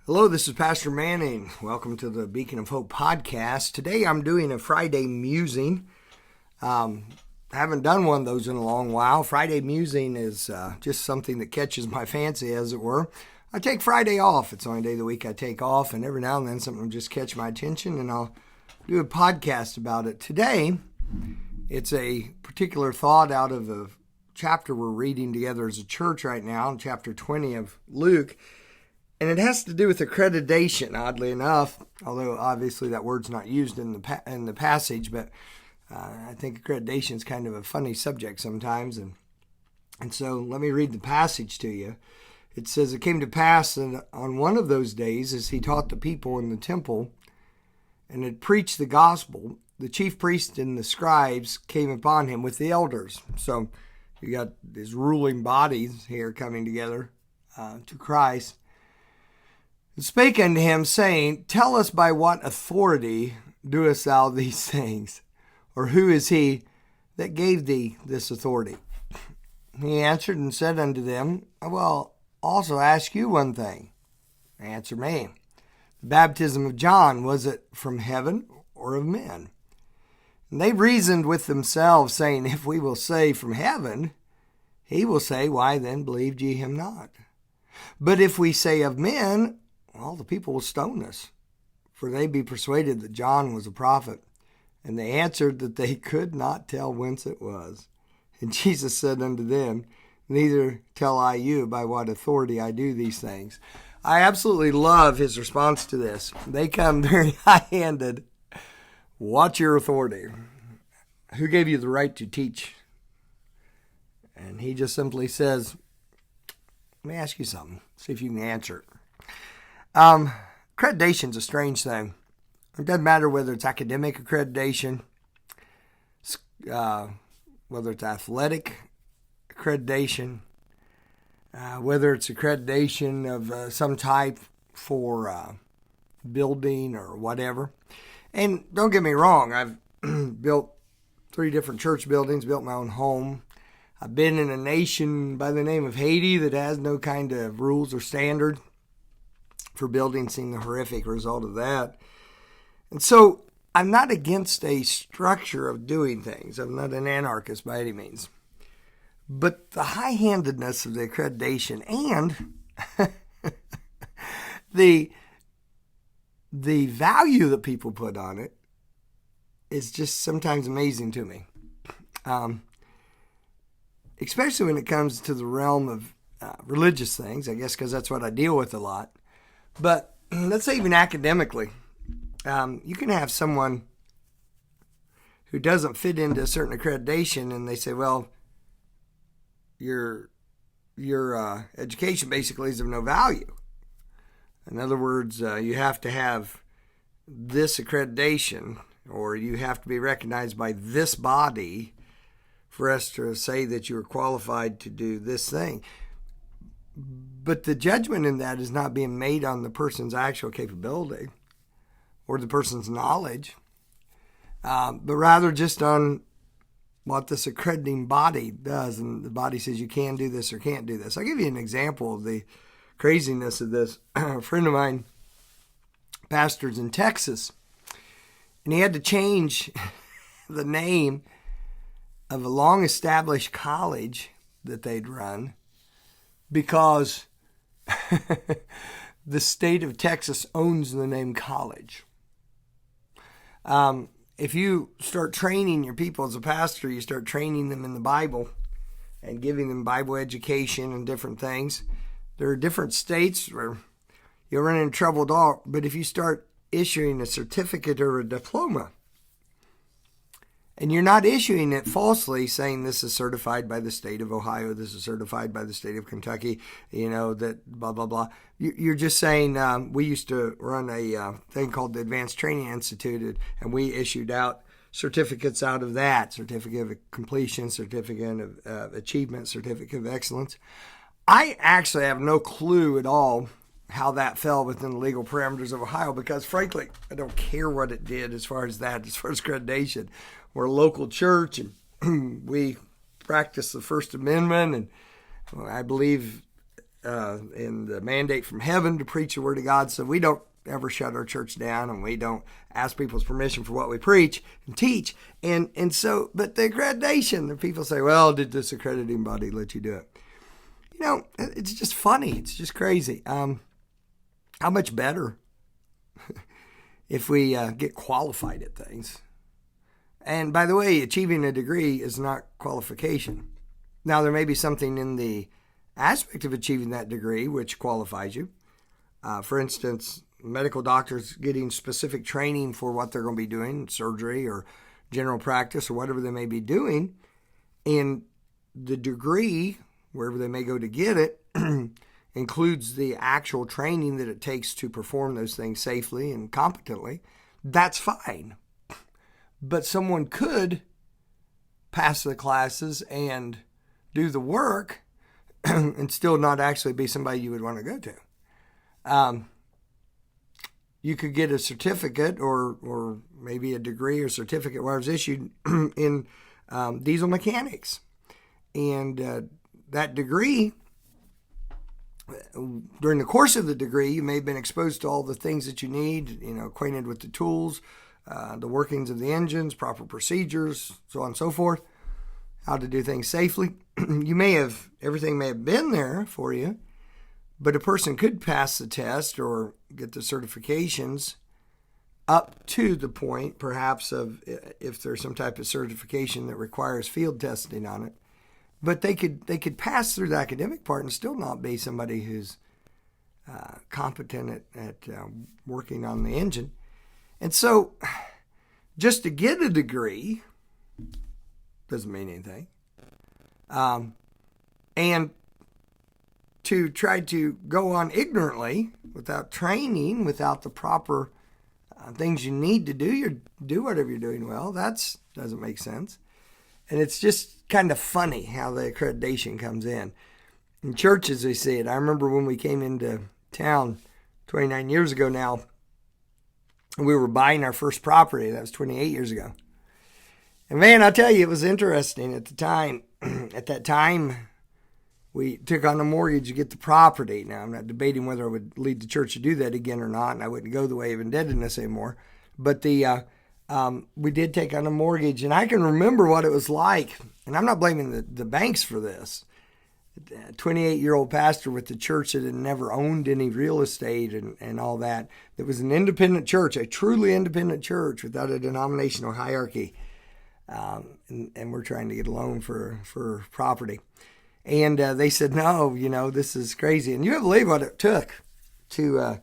Hello, this is Pastor Manning. Welcome to the Beacon of Hope podcast. Today I'm doing a Friday musing. Haven't done one of those in a long while. Friday musing is just something that catches my fancy, as it were. I take Friday off. It's the only day of the week I take off, and every now and then something will just catch my attention, and I'll do a podcast about it. Today, it's a particular thought out of a chapter we're reading together as a church right now, in chapter 20 of Luke. And it has to do with accreditation, oddly enough, although obviously that word's not used in the passage, but I think accreditation is kind of a funny subject sometimes. And so let me read the passage to you. It says, "It came to pass that on one of those days, as he taught the people in the temple and had preached the gospel, the chief priests and the scribes came upon him with the elders." So you got these ruling bodies here coming together to Christ. "And spake unto him, saying, Tell us by what authority doest thou these things? Or who is he that gave thee this authority? He answered and said unto them, I will also ask you one thing. Answer me. The baptism of John, was it from heaven or of men? And they reasoned with themselves, saying, If we will say from heaven, he will say, Why then believed ye him not? But if we say of men, all the people will stone us, for they be persuaded that John was a prophet. And they answered that they could not tell whence it was. And Jesus said unto them, Neither tell I you by what authority I do these things." I absolutely love his response to this. They come very high-handed. What's your authority? Who gave you the right to teach? And he just simply says, let me ask you something. See if you can answer it. Accreditation's a strange thing. It doesn't matter whether it's academic accreditation, whether it's athletic accreditation, whether it's accreditation of some type for building or whatever. And don't get me wrong, I've built 3 different church buildings, built my own home. I've been in a nation by the name of Haiti that has no kind of rules or standard for building, seeing the horrific result of that. And so I'm not against a structure of doing things. I'm not an anarchist by any means. But the high-handedness of the accreditation and the value that people put on it is just sometimes amazing to me. Especially when it comes to the realm of religious things, I guess, because that's what I deal with a lot. But let's say even academically, you can have someone who doesn't fit into a certain accreditation, and they say, well, your education basically is of no value. In other words, you have to have this accreditation, or you have to be recognized by this body for us to say that you are qualified to do this thing. But the judgment in that is not being made on the person's actual capability or the person's knowledge, but rather just on what this accrediting body does. And the body says you can do this or can't do this. I'll give you an example of the craziness of this. A friend of mine pastors in Texas, and he had to change the name of a long-established college that they'd run because the state of Texas owns the name college. If you start training your people as a pastor, you start training them in the Bible and giving them Bible education and different things. There are different states where you'll run into trouble at all, but if you start issuing a certificate or a diploma, and you're not issuing it falsely, saying this is certified by the state of Ohio, this is certified by the state of Kentucky, that blah, blah, blah. You're just saying, we used to run a thing called the Advanced Training Institute, and we issued out certificates out of that, certificate of completion, certificate of achievement, certificate of excellence. I actually have no clue at all how that fell within the legal parameters of Ohio because, frankly, I don't care what it did as far as accreditation. We're a local church, and we practice the First Amendment, and I believe in the mandate from heaven to preach the Word of God. So we don't ever shut our church down, and we don't ask people's permission for what we preach and teach. And so, but the accreditation, the people say, well, did this accrediting body let you do it? It's just funny. It's just crazy. How much better if we get qualified at things. And by the way, achieving a degree is not qualification. Now, there may be something in the aspect of achieving that degree which qualifies you. For instance, medical doctors getting specific training for what they're going to be doing, surgery or general practice or whatever they may be doing. And the degree, wherever they may go to get it, includes the actual training that it takes to perform those things safely and competently. That's fine. But someone could pass the classes and do the work and still not actually be somebody you would want to go to. You could get a certificate or maybe a degree or certificate where it was issued in diesel mechanics. And that degree, during the course of the degree, you may have been exposed to all the things that you need, acquainted with the tools, the workings of the engines, proper procedures, so on and so forth, how to do things safely. Everything may have been there for you, but a person could pass the test or get the certifications up to the point, perhaps, of if there's some type of certification that requires field testing on it. But they could pass through the academic part and still not be somebody who's competent at working on the engine. And so just to get a degree doesn't mean anything. And to try to go on ignorantly without training, without the proper things you need to do whatever you're doing well, that doesn't make sense. And it's just kind of funny how the accreditation comes in. In churches, they see it. I remember when we came into town 29 years ago now, we were buying our first property. That was 28 years ago. And man, I'll tell you, it was interesting at the time. At that time, we took on a mortgage to get the property. Now, I'm not debating whether I would lead the church to do that again or not, and I wouldn't go the way of indebtedness anymore. But we did take on a mortgage, and I can remember what it was like. And I'm not blaming the banks for this. A 28-year-old pastor with the church that had never owned any real estate and all that. It was an independent church, a truly independent church without a denominational hierarchy. And we're trying to get a loan for property. And they said, no, this is crazy. And you don't believe what it took to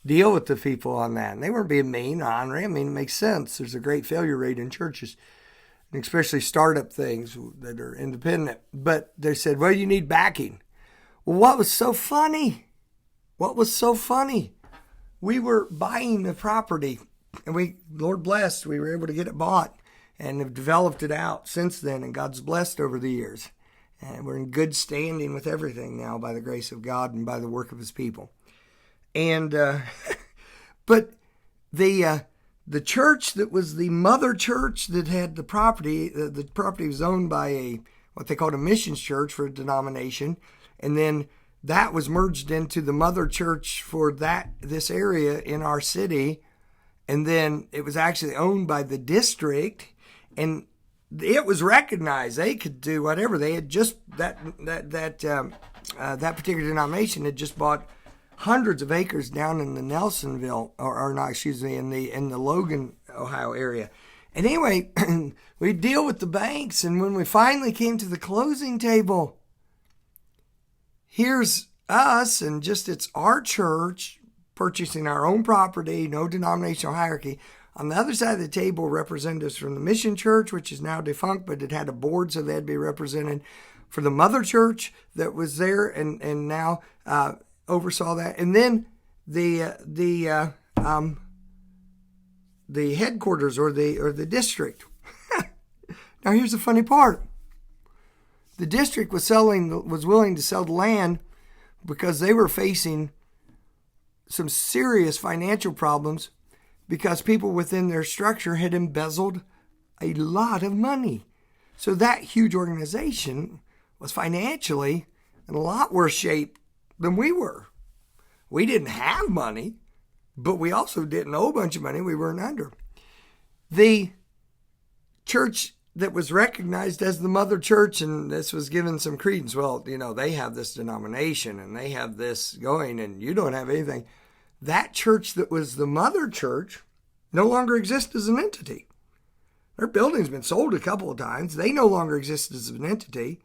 deal with the people on that. And they weren't being mean or honoring. I mean, it makes sense. There's a great failure rate in churches, especially startup things that are independent. But they said, well, you need backing. Well, what was so funny? We were buying the property, and Lord blessed, we were able to get it bought and have developed it out since then, and God's blessed over the years. And we're in good standing with everything now by the grace of God and by the work of his people. And but the church that was the mother church that had the property was owned by what they called a missions church for a denomination, and then that was merged into the mother church for this area in our city, and then it was actually owned by the district, and it was recognized they could do whatever. They had just that particular denomination had just bought hundreds of acres down in the Nelsonville, in the Logan, Ohio area. And anyway, we deal with the banks, and when we finally came to the closing table, here's us, and it's our church purchasing our own property, no denominational hierarchy. On the other side of the table, representatives from the mission church, which is now defunct, but it had a board, so they'd be represented, for the mother church that was there and now oversaw that, and then the headquarters or the district. Now here's the funny part: the district was willing to sell the land because they were facing some serious financial problems because people within their structure had embezzled a lot of money. So that huge organization was financially in a lot worse shape than we were. We didn't have money, but we also didn't owe a bunch of money. We weren't under. The church that was recognized as the mother church, and this was given some credence. Well, they have this denomination and they have this going and you don't have anything. That church that was the mother church no longer exists as an entity. Their building's been sold a couple of times. They no longer exist as an entity.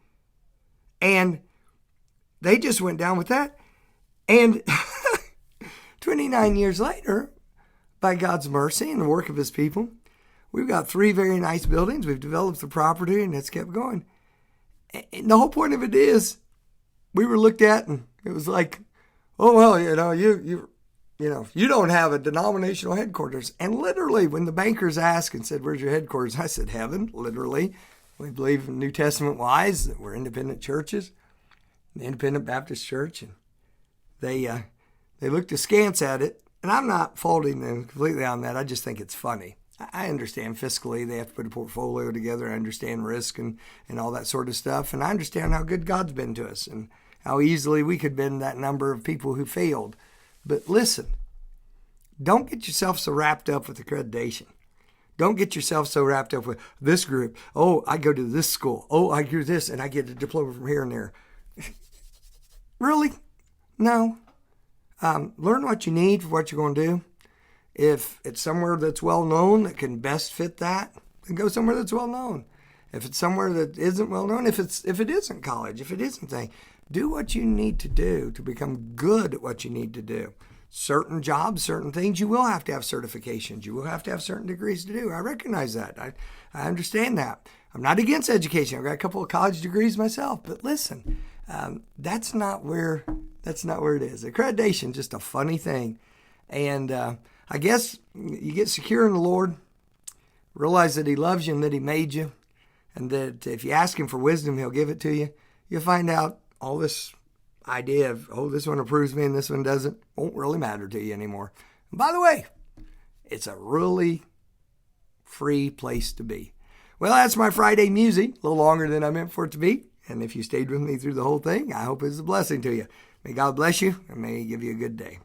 And they just went down with that. And 29 years later, by God's mercy and the work of his people, we've got 3 very nice buildings. We've developed the property and it's kept going. And the whole point of it is we were looked at and it was like, oh, well, you don't have a denominational headquarters. And literally when the bankers asked and said, where's your headquarters? I said, heaven, literally. We believe New Testament wise that we're independent churches, the Independent Baptist Church. And they looked askance at it. And I'm not faulting them completely on that. I just think it's funny. I understand fiscally they have to put a portfolio together. I understand risk and all that sort of stuff. And I understand how good God's been to us and how easily we could bend that number of people who failed. But listen, don't get yourself so wrapped up with accreditation. Don't get yourself so wrapped up with this group. Oh, I go to this school. Oh, I do this and I get a diploma from here and there. Really? No. Learn what you need for what you're going to do. If it's somewhere that's well known that can best fit that, then go somewhere that's well known. If it's somewhere that isn't well known, if it isn't college, if it isn't thing, do what you need to do to become good at what you need to do. Certain jobs, certain things, you will have to have certifications. You will have to have certain degrees to do. I recognize that. I understand that. I'm not against education. I've got a couple of college degrees myself. But listen, that's not where it is. Accreditation is just a funny thing. And I guess you get secure in the Lord, realize that he loves you and that he made you, and that if you ask him for wisdom, he'll give it to you. You'll find out all this idea of, oh, this one approves me and this one doesn't, won't really matter to you anymore. And by the way, it's a really free place to be. Well, that's my Friday musing, a little longer than I meant for it to be. And if you stayed with me through the whole thing, I hope it's a blessing to you. May God bless you and may he give you a good day.